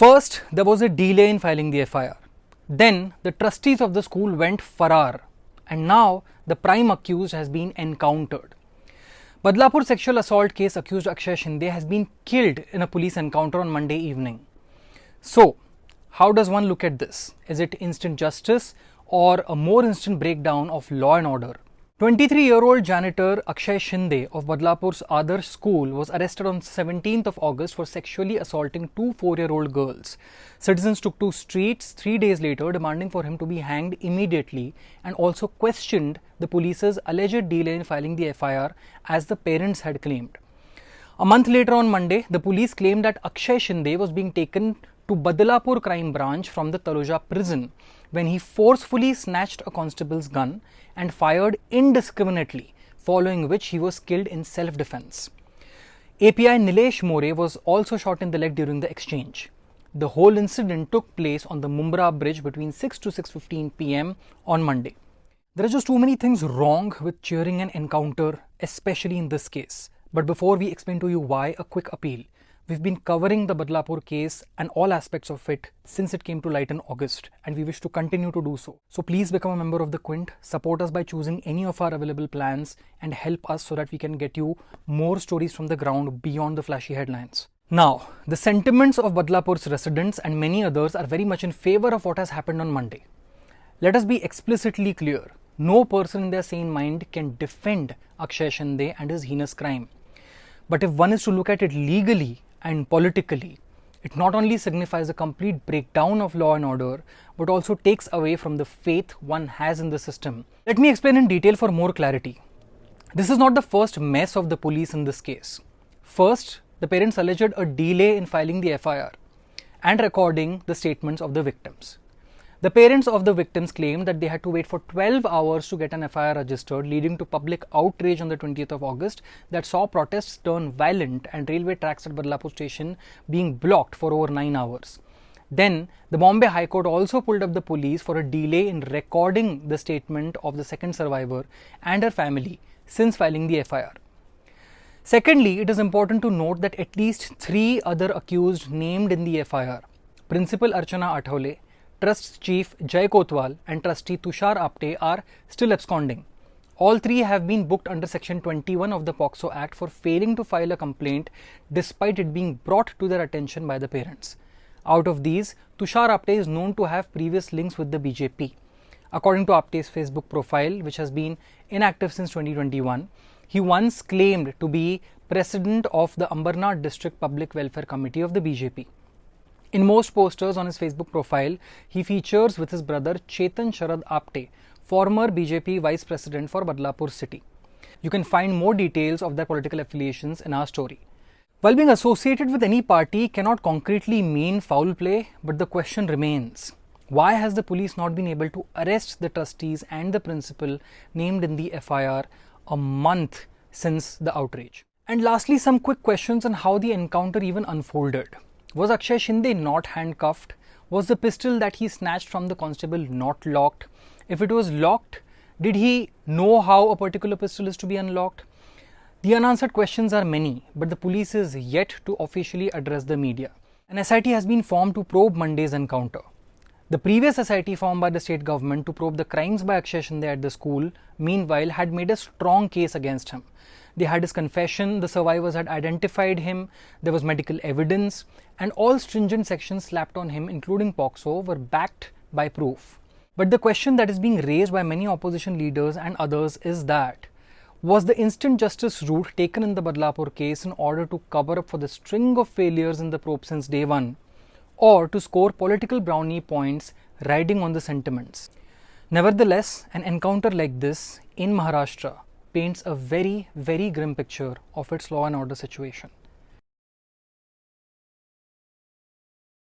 First, there was a delay in filing the FIR. Then, the trustees of the school went farar. And now, the prime accused has been encountered. Badlapur sexual assault case accused Akshay Shinde has been killed in a police encounter on Monday evening. So, how does one look at this? Is it instant justice or a more instant breakdown of law and order? 23-year-old janitor Akshay Shinde of Badlapur's Adarsh school was arrested on 17th of August for sexually assaulting two 4-year-old girls. Citizens took to streets 3 days later demanding for him to be hanged immediately and also questioned the police's alleged delay in filing the FIR as the parents had claimed. A month later on Monday, the police claimed that Akshay Shinde was being taken to Badlapur crime branch from the Taloja prison when he forcefully snatched a constable's gun and fired indiscriminately, following which he was killed in self-defense. API Nilesh More was also shot in the leg during the exchange. The whole incident took place on the Mumbra bridge between 6 to 6:15 p.m. on Monday. There are just too many things wrong with cheering an encounter, especially in this case. But before we explain to you why, a quick appeal. We've been covering the Badlapur case and all aspects of it since it came to light in August, and we wish to continue to do so. So please become a member of the Quint, support us by choosing any of our available plans, and help us so that we can get you more stories from the ground beyond the flashy headlines. Now, the sentiments of Badlapur's residents and many others are very much in favor of what has happened on Monday. Let us be explicitly clear. No person in their sane mind can defend Akshay Shinde and his heinous crime. But if one is to look at it legally and politically, it not only signifies a complete breakdown of law and order, but also takes away from the faith one has in the system. Let me explain in detail for more clarity. This is not the first mess of the police in this case. First, the parents alleged a delay in filing the FIR and recording the statements of the victims. The parents of the victims claimed that they had to wait for 12 hours to get an FIR registered, leading to public outrage on the 20th of August that saw protests turn violent and railway tracks at Badlapur station being blocked for over 9 hours. Then, the Bombay High Court also pulled up the police for a delay in recording the statement of the second survivor and her family since filing the FIR. Secondly, it is important to note that at least 3 other accused named in the FIR, Principal Archana Athole, Trust Chief Jay Kotwal and Trustee Tushar Apte are still absconding. All 3 have been booked under Section 21 of the POCSO Act for failing to file a complaint despite it being brought to their attention by the parents. Out of these, Tushar Apte is known to have previous links with the BJP. According to Apte's Facebook profile, which has been inactive since 2021, he once claimed to be president of the Ambarnath District Public Welfare Committee of the BJP. In most posters on his Facebook profile, he features with his brother Chetan Sharad Apte, former BJP Vice President for Badlapur city. You can find more details of their political affiliations in our story. While being associated with any party cannot concretely mean foul play, but the question remains, why has the police not been able to arrest the trustees and the principal named in the FIR a month since the outrage? And lastly, some quick questions on how the encounter even unfolded. Was Akshay Shinde not handcuffed? Was the pistol that he snatched from the constable not locked? If it was locked, did he know how a particular pistol is to be unlocked? The unanswered questions are many, but the police is yet to officially address the media. An SIT has been formed to probe Monday's encounter. The previous SIT formed by the state government to probe the crimes by Akshay Shinde at the school, meanwhile, had made a strong case against him. They had his confession, the survivors had identified him, there was medical evidence, and all stringent sections slapped on him, including POCSO, were backed by proof. But the question that is being raised by many opposition leaders and others is that, was the instant justice route taken in the Badlapur case in order to cover up for the string of failures in the probe since day one, or to score political brownie points riding on the sentiments? Nevertheless, an encounter like this in Maharashtra paints a very, very grim picture of its law and order situation.